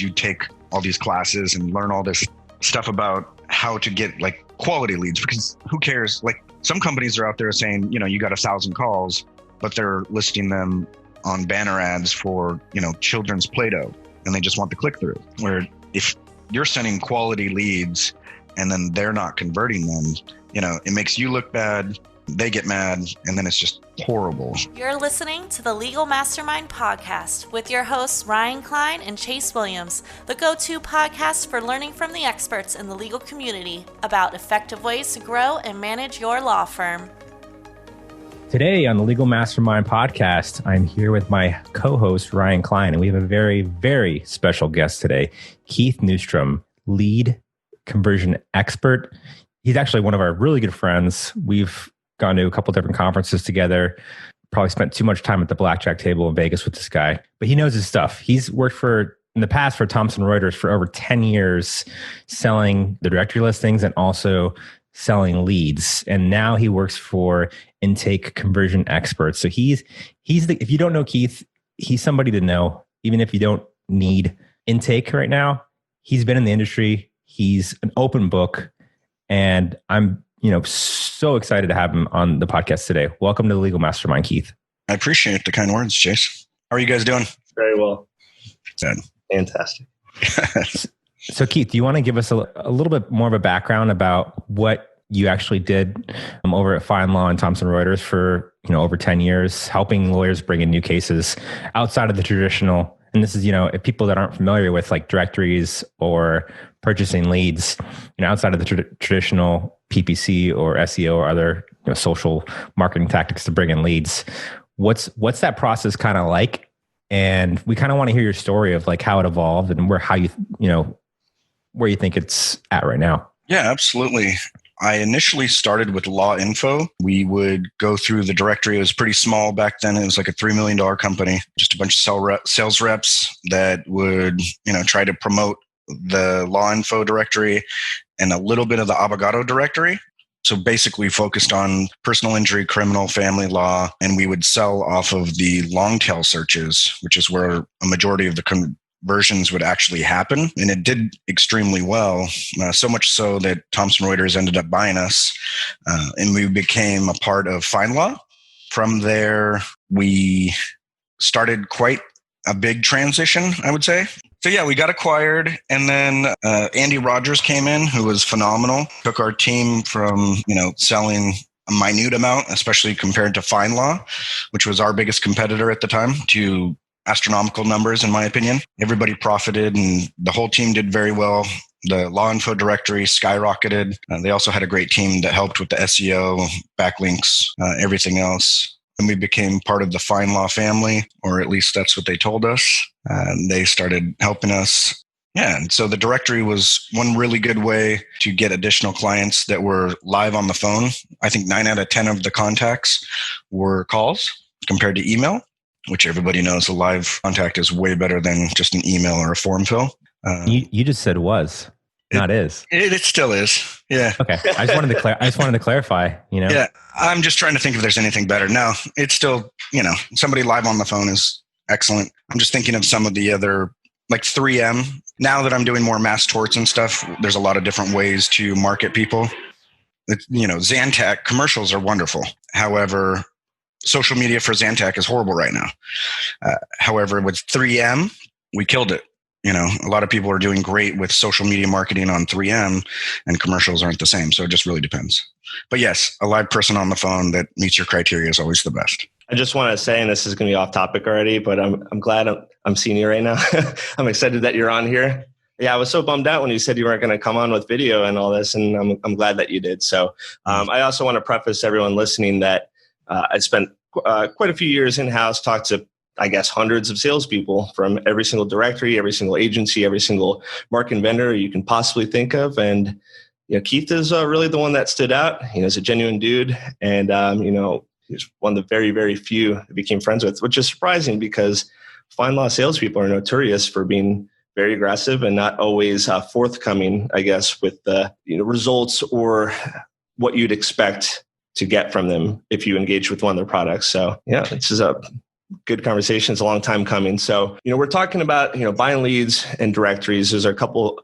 you take all these classes and learn all this stuff about how to get like quality leads, because who cares? Like some companies are out there saying, you got 1,000 calls, but they're listing them on banner ads for, children's Play-Doh, and they just want the click through. Where if you're sending quality leads and then they're not converting them, it makes you look bad. They get mad, and then it's just horrible. You're listening to the Legal Mastermind Podcast with your hosts, Ryan Klein and Chase Williams, the go-to podcast for learning from the experts in the legal community about effective ways to grow and manage your law firm. Today on the Legal Mastermind Podcast, I'm here with my co-host, Ryan Klein, and we have a very, very special guest today, Keith Newstrom, lead conversion expert. He's actually one of our really good friends. We've gone to a couple different conferences together, probably spent too much time at the blackjack table in Vegas with this guy, but he knows his stuff. He's worked in the past for Thomson Reuters for over 10 years, selling the directory listings and also selling leads. And now he works for intake conversion experts. So if you don't know Keith, he's somebody to know, even if you don't need intake right now. He's been in the industry. He's an open book, and I'm so excited to have him on the podcast today. Welcome to the Legal Mastermind, Keith. I appreciate the kind words, Chase. How are you guys doing? Very well. Good. Fantastic. So Keith, do you want to give us a little bit more of a background about what you actually did over at FindLaw and Thomson Reuters for over 10 years, helping lawyers bring in new cases outside of the traditional, and this is, if people that aren't familiar with like directories or purchasing leads, outside of the traditional PPC or SEO or other social marketing tactics to bring in leads. What's that process kind of like? And we kind of want to hear your story of like how it evolved and where you think it's at right now. Yeah, absolutely. I initially started with Law Info. We would go through the directory. It was pretty small back then. It was like a $3 million company, just a bunch of sales reps that would, try to promote the Law Info directory and a little bit of the Abogado directory. So basically focused on personal injury, criminal, family law, and we would sell off of the long tail searches, which is where a majority of the conversions would actually happen. And it did extremely well, so much so that Thomson Reuters ended up buying us, and we became a part of FindLaw. From there, we started quite a big transition, I would say. So yeah, we got acquired, and then Andy Rogers came in, who was phenomenal. Took our team from selling a minute amount, especially compared to FindLaw, which was our biggest competitor at the time, to astronomical numbers, in my opinion. Everybody profited, and the whole team did very well. The Law Info directory skyrocketed. They also had a great team that helped with the SEO, backlinks, everything else. And we became part of the FindLaw family, or at least that's what they told us. And they started helping us. Yeah, and so the directory was one really good way to get additional clients that were live on the phone. I think 9 out of 10 of the contacts were calls compared to email, which everybody knows a live contact is way better than just an email or a form fill. You just said was, not is. It still is. Yeah. Okay. I just wanted to clarify, Yeah. I'm just trying to think if there's anything better. No, it's still, somebody live on the phone is excellent. I'm just thinking of some of the other, like 3M. Now that I'm doing more mass torts and stuff, there's a lot of different ways to market people. Zantac commercials are wonderful. However, social media for Zantac is horrible right now. However, with 3M, we killed it. A lot of people are doing great with social media marketing on 3M, and commercials aren't the same. So it just really depends. But yes, a live person on the phone that meets your criteria is always the best. I just want to say, and this is going to be off topic already, but I'm glad I'm seeing you right now. I'm excited that you're on here. Yeah, I was so bummed out when you said you weren't going to come on with video and all this, and I'm glad that you did. So I also want to preface everyone listening that I spent quite a few years in-house, talked to, I guess, hundreds of salespeople from every single directory, every single agency, every single marketing vendor you can possibly think of. And, Keith is really the one that stood out. He's a genuine dude. And, he's one of the very, very few I became friends with, which is surprising because FindLaw salespeople are notorious for being very aggressive and not always forthcoming, I guess, with the results or what you'd expect to get from them if you engage with one of their products. So yeah, this is good conversation. It's a long time coming. So, we're talking about, buying leads and directories. There's a couple,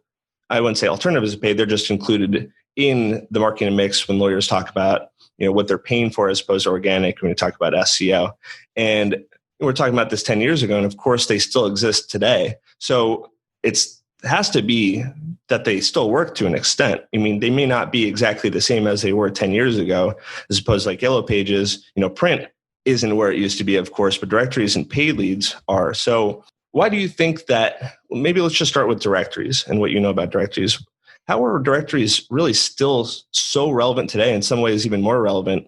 I wouldn't say alternatives to pay. They're just included in the marketing mix when lawyers talk about, what they're paying for as opposed to organic when we talk about SEO. And we're talking about this 10 years ago, and of course they still exist today. So it has to be that they still work to an extent. I mean, they may not be exactly the same as they were 10 years ago, as opposed to like Yellow Pages, print isn't where it used to be, of course, but directories and paid leads are. So why do you think that, maybe let's just start with directories and what you know about directories. How are directories really still so relevant today, in some ways even more relevant,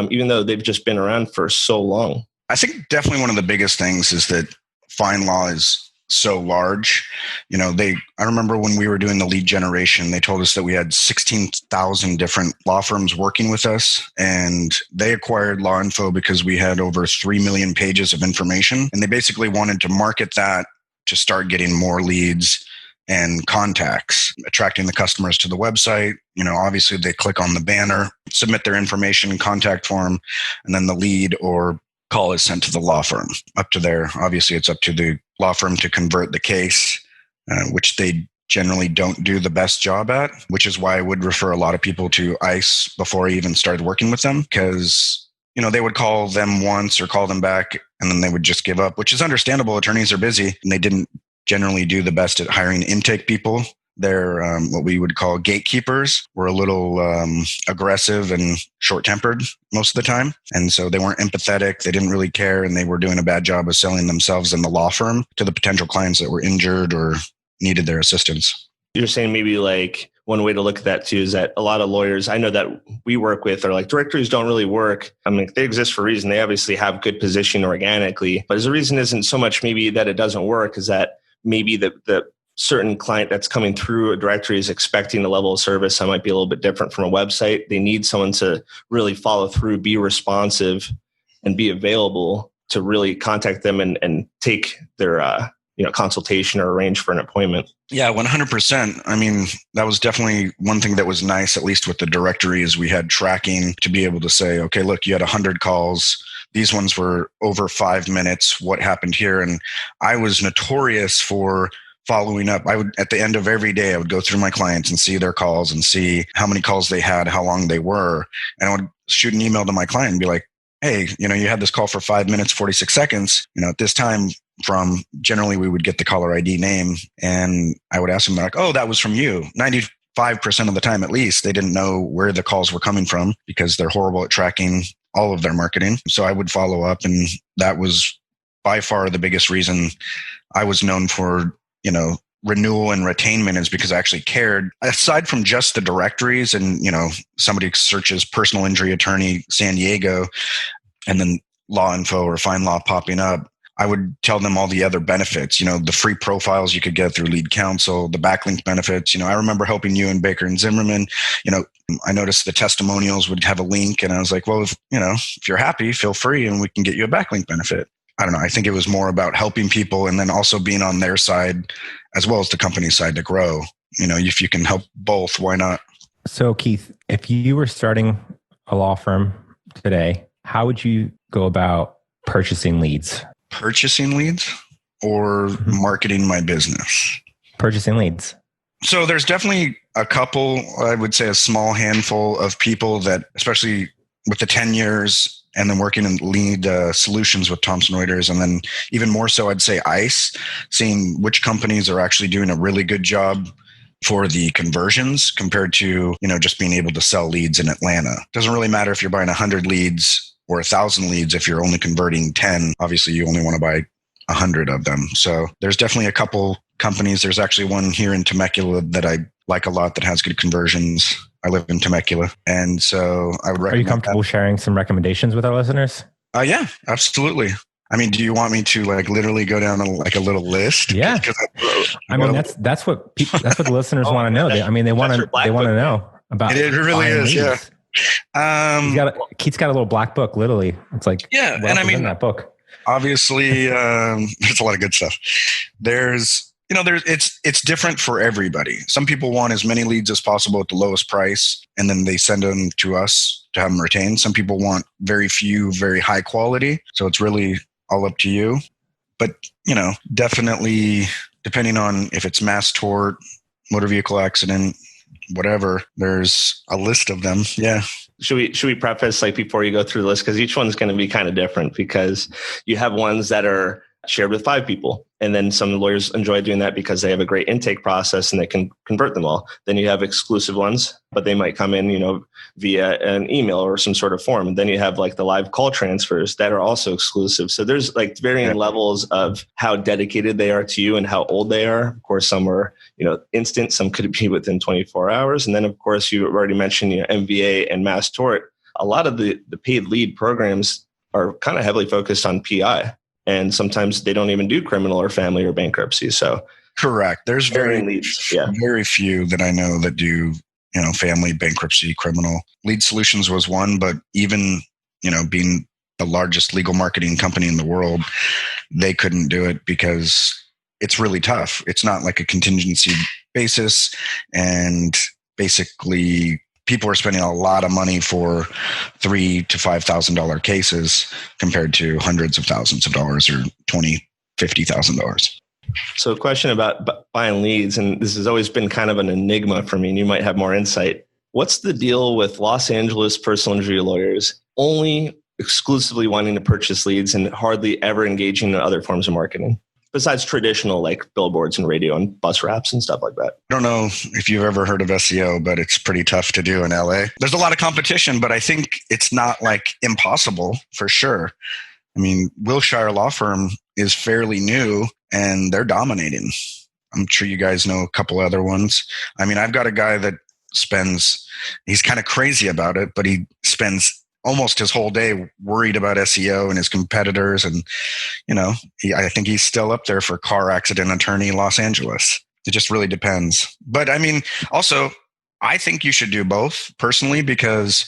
even though they've just been around for so long? I think definitely one of the biggest things is that FindLaw is so large. I remember when we were doing the lead generation, they told us that we had 16,000 different law firms working with us, and they acquired LawInfo because we had over 3 million pages of information, and they basically wanted to market that to start getting more leads and contacts, attracting the customers to the website. Obviously they click on the banner, submit their information, contact form, and then the lead or call is sent to the law firm. Obviously it's up to the law firm to convert the case, which they generally don't do the best job at, which is why I would refer a lot of people to ICE before I even started working with them, because they would call them once or call them back and then they would just give up, which is understandable. Attorneys are busy and they didn't generally do the best at hiring intake people. They're what we would call gatekeepers, were a little aggressive and short-tempered most of the time. And so they weren't empathetic. They didn't really care. And they were doing a bad job of selling themselves and the law firm to the potential clients that were injured or needed their assistance. You're saying maybe like one way to look at that too is that a lot of lawyers I know that we work with are like, directories don't really work. I mean, they exist for a reason. They obviously have good position organically, but the reason isn't so much maybe that it doesn't work, is that maybe the certain client that's coming through a directory is expecting a level of service that might be a little bit different from a website. They need someone to really follow through, be responsive, and be available to really contact them and take their consultation or arrange for an appointment. Yeah, 100%. I mean, that was definitely one thing that was nice, at least with the directory, is we had tracking to be able to say, okay, look, you had 100 calls. These ones were over 5 minutes. What happened here? And I was notorious for following up. At the end of every day, I would go through my clients and see their calls and see how many calls they had, how long they were. And I would shoot an email to my client and be like, hey, you had this call for 5 minutes, 46 seconds. At this time, generally we would get the caller ID name, and I would ask them, like, oh, that was from you. 95% of the time, at least, they didn't know where the calls were coming from because they're horrible at tracking all of their marketing. So I would follow up, and that was by far the biggest reason I was known for, renewal and retainment, is because I actually cared. Aside from just the directories and, somebody searches personal injury attorney San Diego and then LawInfo or FindLaw popping up, I would tell them all the other benefits, the free profiles you could get through lead counsel, the backlink benefits. I remember helping you and Baker and Zimmerman. I noticed the testimonials would have a link, and I was like, well, if you're happy, feel free and we can get you a backlink benefit. I don't know. I think it was more about helping people and then also being on their side as well as the company's side to grow. If you can help both, why not? So Keith, if you were starting a law firm today, how would you go about purchasing leads? Purchasing leads or marketing my business? Purchasing leads. So there's definitely a couple, I would say a small handful of people that, especially with the 10 years and then working in lead solutions with Thomson Reuters, and then even more so, I'd say ICE, seeing which companies are actually doing a really good job for the conversions compared to, just being able to sell leads in Atlanta. Doesn't really matter if you're buying 100 leads or 1,000 leads. If you're only converting 10, obviously you only want to buy 100 of them. So there's definitely a couple companies. There's actually one here in Temecula that I like a lot that has good conversions. I live in Temecula. And so I would recommend. Are you comfortable sharing some recommendations with our listeners? Yeah, absolutely. I mean, do you want me to literally go down a little list? Yeah. That's what the listeners want to know. They want to know about it. It really is. Leads. Yeah. Keith's got a little black book, literally. It's like, yeah. And I mean, in that book, obviously, there's a lot of good stuff. It's different for everybody. Some people want as many leads as possible at the lowest price, and then they send them to us to have them retained. Some people want very few, very high quality. So it's really all up to you. But, definitely depending on if it's mass tort, motor vehicle accident, whatever, there's a list of them. Yeah. Should we preface before you go through the list, because each one's going to be kind of different, because you have ones that are shared with 5 people. And then some lawyers enjoy doing that because they have a great intake process and they can convert them all. Then you have exclusive ones, but they might come in, via an email or some sort of form. And then you have the live call transfers that are also exclusive. So there's varying levels of how dedicated they are to you and how old they are. Of course, some are, instant, some could be within 24 hours. And then of course, you already mentioned, MVA and mass tort. A lot of the paid lead programs are kind of heavily focused on PI. And sometimes they don't even do criminal or family or bankruptcy. So correct. There's very few that I know that do, family, bankruptcy, criminal. Lead Solutions was one, but even, being the largest legal marketing company in the world, they couldn't do it because it's really tough. It's not like a contingency basis. And basically, people are spending a lot of money for $3,000 to $5,000 cases compared to hundreds of thousands of dollars or $20,000, $50,000. So a question about buying leads, and this has always been kind of an enigma for me, and you might have more insight. What's the deal with Los Angeles personal injury lawyers only exclusively wanting to purchase leads and hardly ever engaging in other forms of marketing, besides traditional billboards and radio and bus wraps and stuff like that? I don't know if you've ever heard of SEO, but it's pretty tough to do in LA. There's a lot of competition, but I think it's not impossible for sure. I mean, Wilshire Law Firm is fairly new and they're dominating. I'm sure you guys know a couple other ones. I mean, I've got a guy that he's kind of crazy about it, but he spends almost his whole day worried about SEO and his competitors. And, I think he's still up there for car accident attorney, Los Angeles. It just really depends. But I mean, also, I think you should do both personally, because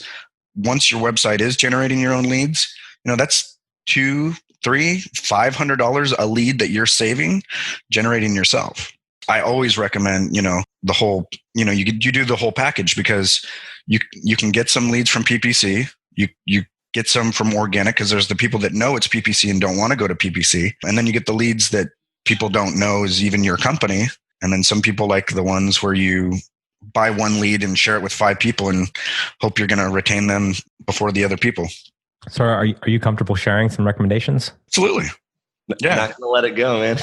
once your website is generating your own leads, that's $200, $300, $500 a lead that you're saving, generating yourself. I always recommend, the whole, you do the whole package, because you can get some leads from PPC. You get some from organic, because there's the people that know it's PPC and don't want to go to PPC. And then you get the leads that people don't know is even your company. And then some people like the ones where you buy one lead and share it with 5 people and hope you're going to retain them before the other people. So are you comfortable sharing some recommendations? Absolutely. Yeah. Not going to let it go, man.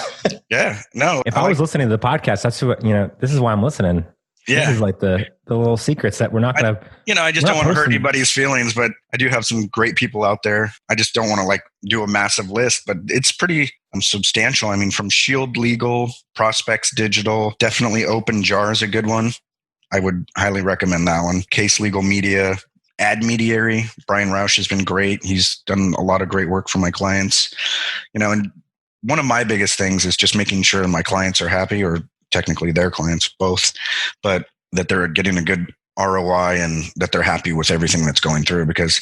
Yeah. No. If I was listening to the podcast, that's what, this is why I'm listening. Yeah. This is the little secrets that we're not going to... I just don't want to hurt anybody's feelings, but I do have some great people out there. I just don't want to do a massive list, but it's pretty substantial. I mean, from Shield Legal, Prospects Digital, definitely Open Jar is a good one. I would highly recommend that one. Case Legal Media, Ad Mediary. Brian Roush has been great. He's done a lot of great work for my clients. And one of my biggest things is just making sure my clients are happy, or technically their clients, both, but that they're getting a good ROI and that they're happy with everything that's going through, because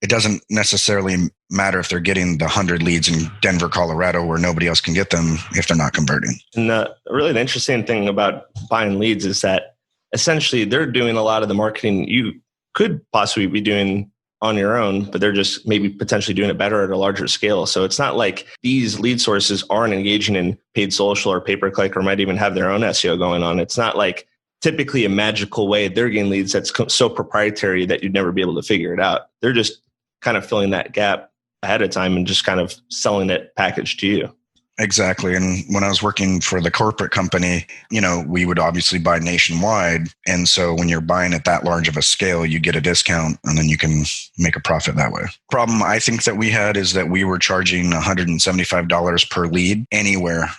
it doesn't necessarily matter if they're getting the 100 leads in Denver, Colorado, where nobody else can get them if they're not converting. And really the interesting thing about buying leads is that essentially they're doing a lot of the marketing you could possibly be doing on your own, but they're just maybe potentially doing it better at a larger scale. So it's not like these lead sources aren't engaging in paid social or pay-per-click, or might even have their own SEO going on. It's not like typically a magical way they're getting leads that's so proprietary that you'd never be able to figure it out. They're just kind of filling that gap ahead of time and just kind of selling it packaged to you. Exactly. And when I was working for the corporate company, we would obviously buy nationwide. And so when you're buying at that large of a scale, you get a discount and then you can make a profit that way. Problem I think that we had is that we were charging $175 per lead anywhere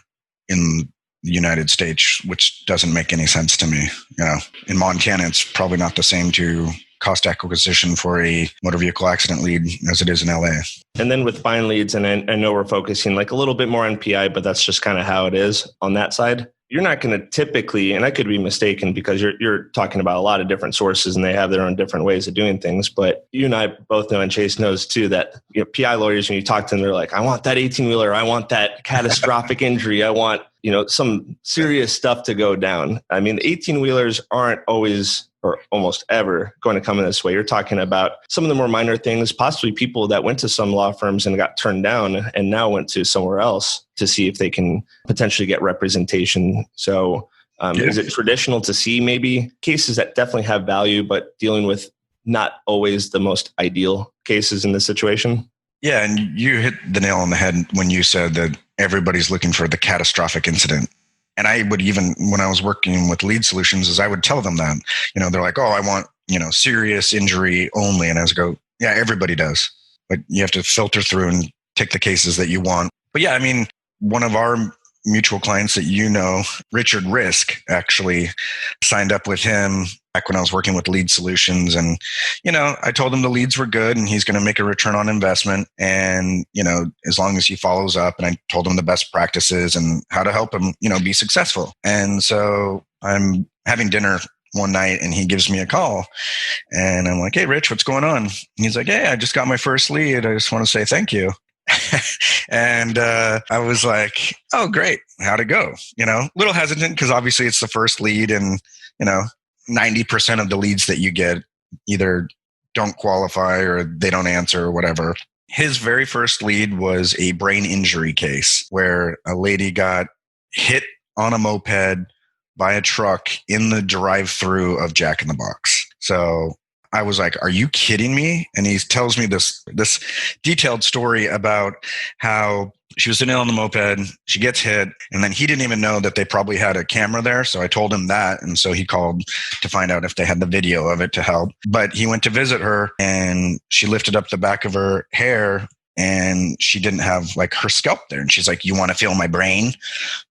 in the United States, which doesn't make any sense to me. In Montana, it's probably not the same to cost acquisition for a motor vehicle accident lead as it is in LA. And then with buying leads, and I know we're focusing a little bit more on PI, but that's just kind of how it is on that side. You're not going to typically, and I could be mistaken because you're talking about a lot of different sources and they have their own different ways of doing things. But you and I both know, and Chase knows too, that PI lawyers, when you talk to them, they're like, I want that 18-wheeler. I want that catastrophic injury. I want, some serious stuff to go down. I mean, the 18-wheelers aren't always or almost ever going to come in this way. You're talking about some of the more minor things, possibly people that went to some law firms and got turned down and now went to somewhere else to see if they can potentially get representation. So is it traditional to see maybe cases that definitely have value, but dealing with not always the most ideal cases in this situation? Yeah, and you hit the nail on the head when you said that everybody's looking for the catastrophic incident. And I would even, when I was working with lead solutions, is I would tell them that, they're like, oh, I want, serious injury only. And I would go, yeah, everybody does. But you have to filter through and take the cases that you want. But yeah, I mean, one of our mutual clients that Richard Risk, actually signed up with him back when I was working with lead solutions. And, I told him the leads were good and he's going to make a return on investment. And, as long as he follows up, and I told him the best practices and how to help him, be successful. And so I'm having dinner one night and he gives me a call and I'm like, hey, Rich, what's going on? And he's like, hey, I just got my first lead. I just want to say thank you. And I was like, oh, great. How'd it go? A little hesitant because obviously it's the first lead and, 90% of the leads that you get either don't qualify or they don't answer or whatever. His very first lead was a brain injury case where a lady got hit on a moped by a truck in the drive-through of Jack in the Box. So I was like, are you kidding me? And he tells me this detailed story about how she was sitting on the moped, she gets hit, and then he didn't even know that they probably had a camera there. So I told him that. And so he called to find out if they had the video of it to help. But he went to visit her and she lifted up the back of her hair and she didn't have like her scalp there. And she's like, you want to feel my brain?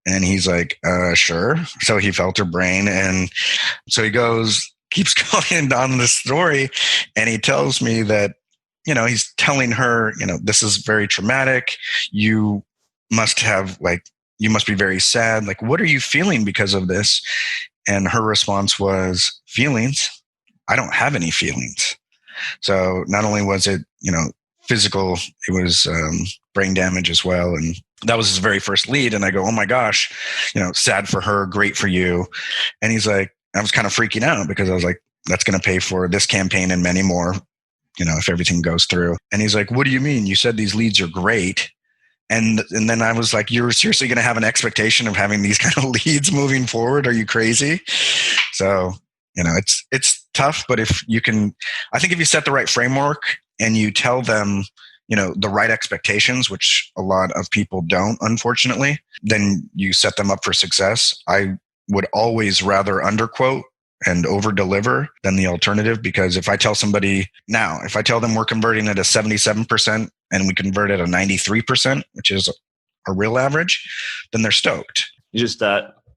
And he's like, sure. So he felt her brain. And so he keeps going down the story. And he tells me that, he's telling her, this is very traumatic. You must be very sad. Like, what are you feeling because of this? And her response was, feelings? I don't have any feelings. So not only was it, physical, it was brain damage as well. And that was his very first lead. And I go, oh my gosh, sad for her, great for you. And he's like, I was kind of freaking out because I was like, that's going to pay for this campaign and many more, if everything goes through. And he's like, what do you mean? You said these leads are great. And then I was like, you're seriously going to have an expectation of having these kind of leads moving forward? Are you crazy? So, it's tough, but I think if you set the right framework and you tell them, the right expectations, which a lot of people don't, unfortunately, then you set them up for success. I would always rather underquote and over deliver than the alternative, because if I tell them we're converting at a 77% and we convert at a 93%, which is a real average, then they're stoked. You just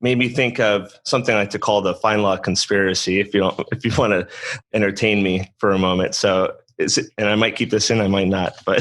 made me think of something I like to call the FindLaw conspiracy, if you want to entertain me for a moment. So and I might keep this in, I might not, but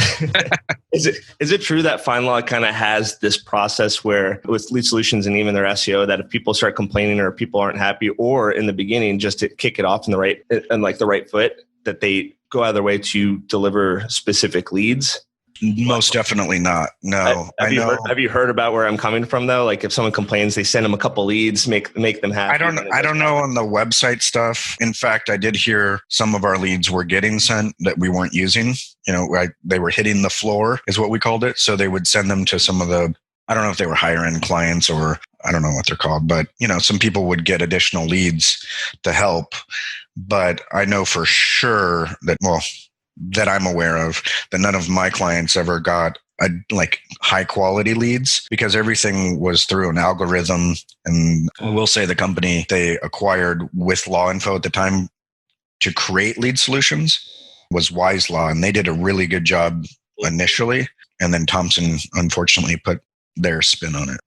is it true that FindLaw kind of has this process where with lead solutions and even their SEO, that if people start complaining or people aren't happy, or in the beginning, just to kick it off in the right foot, that they go out of their way to deliver specific leads? Most definitely not. No. Have you heard about where I'm coming from though? Like if someone complains, they send them a couple leads, make them happy. I don't know on the website stuff. In fact, I did hear some of our leads were getting sent that we weren't using. They were hitting the floor is what we called it. So they would send them to some of the, I don't know if they were higher end clients or I don't know what they're called, but some people would get additional leads to help. But I know for sure that I'm aware of, that none of my clients ever got high quality leads, because everything was through an algorithm. And we'll say the company they acquired with Law Info at the time to create lead solutions was Wise Law. And they did a really good job initially. And then Thomson unfortunately put their spin on it.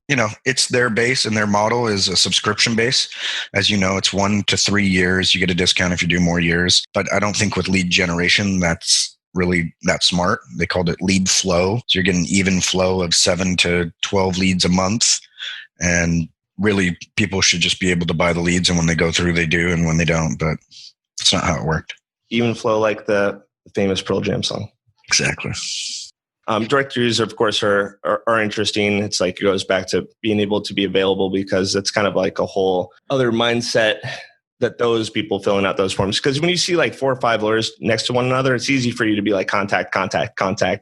It's their base, and their model is a subscription base. As you know, it's 1 to 3 years. You get a discount if you do more years. But I don't think with lead generation, that's really that smart. They called it lead flow. So you're getting an even flow of 7 to 12 leads a month. And really, people should just be able to buy the leads. And when they go through, they do. And when they don't, but that's not how it worked. Even flow, like the famous Pearl Jam song. Exactly. Directories, of course, are interesting. It's like it goes back to being able to be available, because it's kind of like a whole other mindset that those people filling out those forms, because when you see like 4 or 5 lawyers next to one another, it's easy for you to be like contact.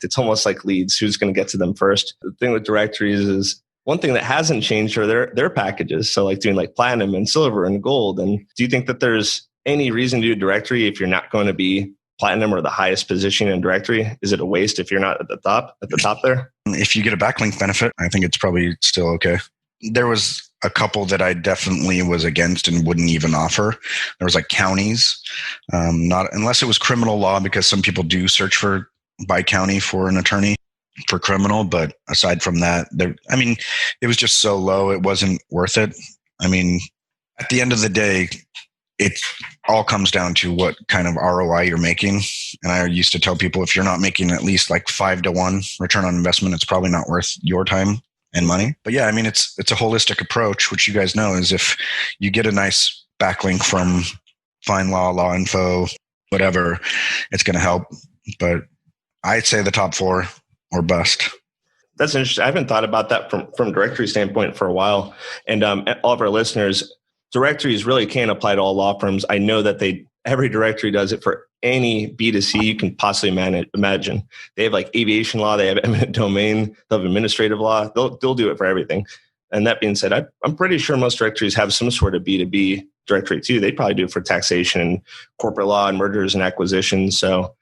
It's almost like leads. Who's going to get to them first? The thing with directories is one thing that hasn't changed are their packages. So like doing like platinum and silver and gold. And do you think that there's any reason to do a directory if you're not going to be platinum or the highest position in directory? Is it a waste if you're not at the top there? If you get a backlink benefit, I think it's probably still okay. There was a couple that I definitely was against and wouldn't even offer. There was like counties, not unless it was criminal law, because some people do search for by county for an attorney for criminal. But aside from that, it was just so low, it wasn't worth it. I mean, at the end of the day, it all comes down to what kind of ROI you're making. And I used to tell people, if you're not making at least like 5-to-1 return on investment, it's probably not worth your time and money. But yeah, I mean, it's a holistic approach, which you guys know is if you get a nice backlink from FindLaw, Law Info, whatever, it's going to help. But I'd say the top 4 or bust. That's interesting. I haven't thought about that from directory standpoint for a while. And all of our listeners, directories really can't apply to all law firms. I know that every directory does it for any B2C you can possibly imagine. They have like aviation law, they have eminent domain, they have administrative law. They'll do it for everything. And that being said, I'm pretty sure most directories have some sort of B2B directory too. They probably do it for taxation and corporate law and mergers and acquisitions. So,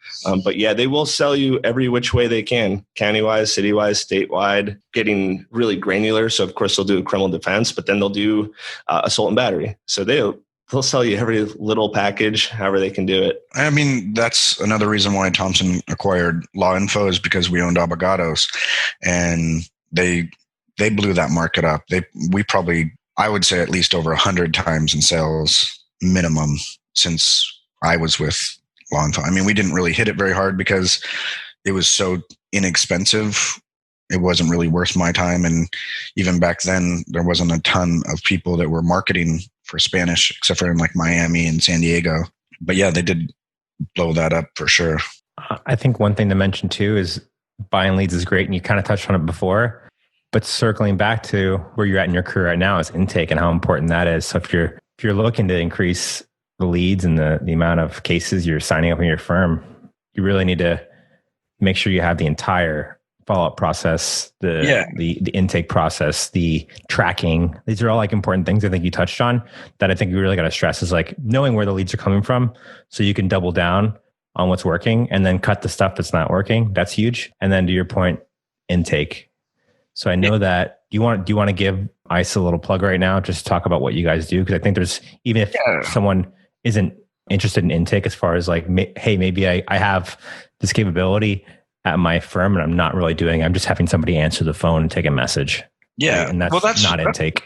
but yeah, they will sell you every which way they can, county-wise, city-wise, statewide, getting really granular. So of course they'll do a criminal defense, but then they'll do assault and battery. So they'll sell you every little package, however they can do it. I mean, that's another reason why Thomson acquired Law Info, is because we owned Abogados, and they blew that market up. We probably, I would say, at least over 100 times in sales minimum since I was with Law Info. I mean, we didn't really hit it very hard because it was so inexpensive. It wasn't really worth my time. And even back then, there wasn't a ton of people that were marketing for Spanish, except for in like Miami and San Diego. But yeah, they did blow that up for sure. I think one thing to mention too is buying leads is great. And you kind of touched on it before. But circling back to where you're at in your career right now is intake and how important that is. So if you're looking to increase the leads and the amount of cases you're signing up in your firm, you really need to make sure you have the entire follow-up process, the intake process, the tracking. These are all like important things I think you touched on that I think you really got to stress, is like knowing where the leads are coming from so you can double down on what's working and then cut the stuff that's not working. That's huge. And then to your point, intake. So I know that do you want to give ICE a little plug right now? Just talk about what you guys do. Because I think there's, even if someone isn't interested in intake, as far as like, hey, maybe I have this capability at my firm and I'm not really doing, I'm just having somebody answer the phone and take a message. Yeah. Right? And that's not intake.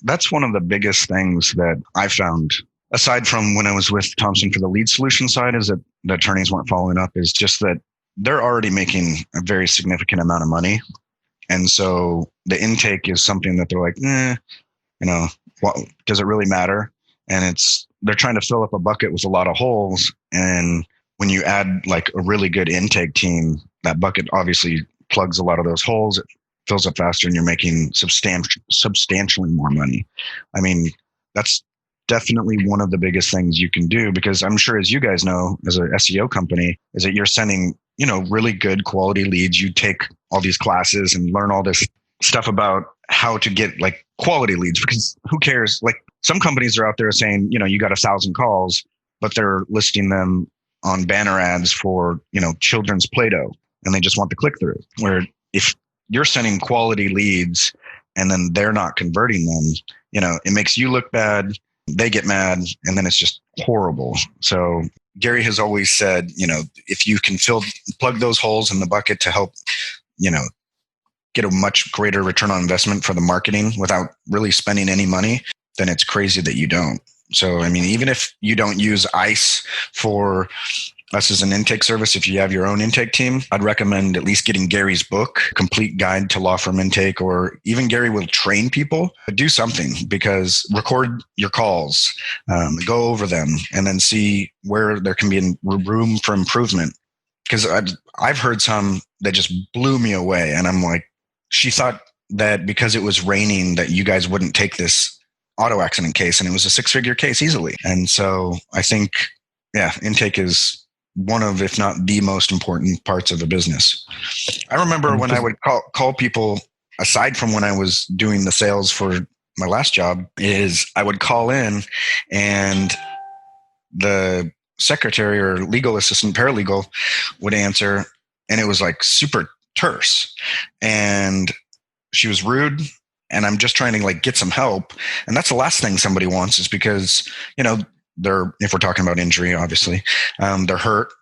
That's one of the biggest things that I found, aside from when I was with Thomson for the lead solution side, is that the attorneys weren't following up, is just that they're already making a very significant amount of money. And so the intake is something that they're like, what, does it really matter? And they're trying to fill up a bucket with a lot of holes. And when you add like a really good intake team, that bucket obviously plugs a lot of those holes. It fills up faster and you're making substantially more money. I mean, that's definitely one of the biggest things you can do, because I'm sure, as you guys know, as an SEO company, is that you're sending, really good quality leads. You take all these classes and learn all this stuff about how to get like quality leads, because who cares? Like some companies are out there saying, you got 1,000 calls, but they're listing them on banner ads for, children's Play-Doh, and they just want the click through. Where if you're sending quality leads and then they're not converting them, it makes you look bad. They get mad, and then it's just horrible. So Gary has always said, if you can plug those holes in the bucket to help, get a much greater return on investment for the marketing without really spending any money, then it's crazy that you don't. So, I mean, even if you don't use ICE for us as an intake service, if you have your own intake team, I'd recommend at least getting Gary's book, Complete Guide to Law Firm Intake, or even Gary will train people. But do something, because record your calls, go over them, and then see where there can be room for improvement. Because I've heard some that just blew me away. And I'm like, she thought that because it was raining that you guys wouldn't take this auto accident case, and it was a 6-figure case easily. And so I think, intake is one of, if not the most important parts of a business. I remember when I would call people, aside from when I was doing the sales for my last job, is I would call in and the secretary or legal assistant paralegal would answer, and it was like super terse. And she was rude, and I'm just trying to like get some help. And that's the last thing somebody wants, is because, if we're talking about injury, obviously, they're hurt.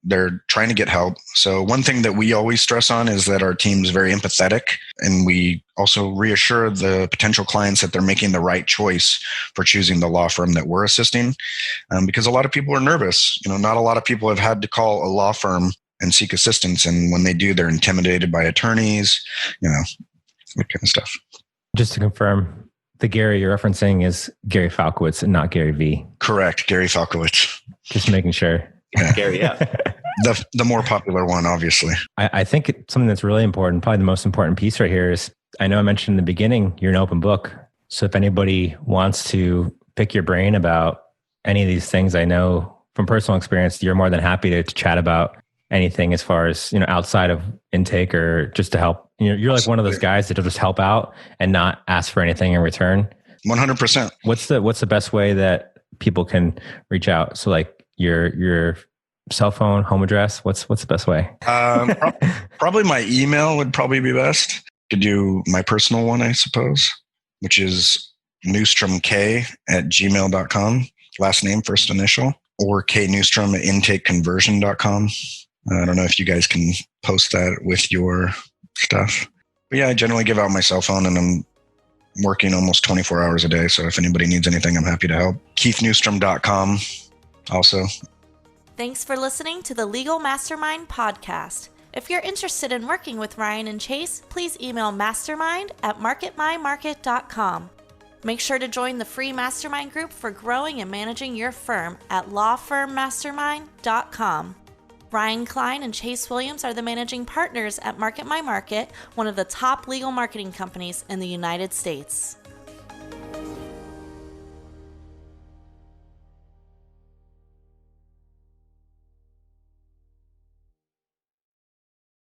They're trying to get help. So one thing that we always stress on is that our team is very empathetic, and we also reassure the potential clients that they're making the right choice for choosing the law firm that we're assisting, because a lot of people are nervous. Not a lot of people have had to call a law firm and seek assistance, and when they do, they're intimidated by attorneys, that kind of stuff. Just to confirm, the Gary you're referencing is Gary Falkowitz and not Gary V. Correct, Gary Falkowitz. Just making sure. Yeah. Gary, yeah. The more popular one, obviously. I think something that's really important, probably the most important piece right here, is I know I mentioned in the beginning, you're an open book. So if anybody wants to pick your brain about any of these things, I know from personal experience, you're more than happy to chat about anything as far as, outside of intake or just to help. You're like one of those guys that'll just help out and not ask for anything in return. 100%. What's the best way that people can reach out? So like your cell phone, home address, what's the best way? Probably my email would probably be best. Could do my personal one, I suppose, which is newstromk@gmail.com. Last name, first initial, or knewstrom@intakeconversion.com. I don't know if you guys can post that with your stuff. But yeah, I generally give out my cell phone, and I'm working almost 24 hours a day. So if anybody needs anything, I'm happy to help. KeithNewstrom.com also. Thanks for listening to the Legal Mastermind podcast. If you're interested in working with Ryan and Chase, please email mastermind@marketmymarket.com. Make sure to join the free mastermind group for growing and managing your firm at lawfirmmastermind.com. Ryan Klein and Chase Williams are the managing partners at Market My Market, one of the top legal marketing companies in the United States.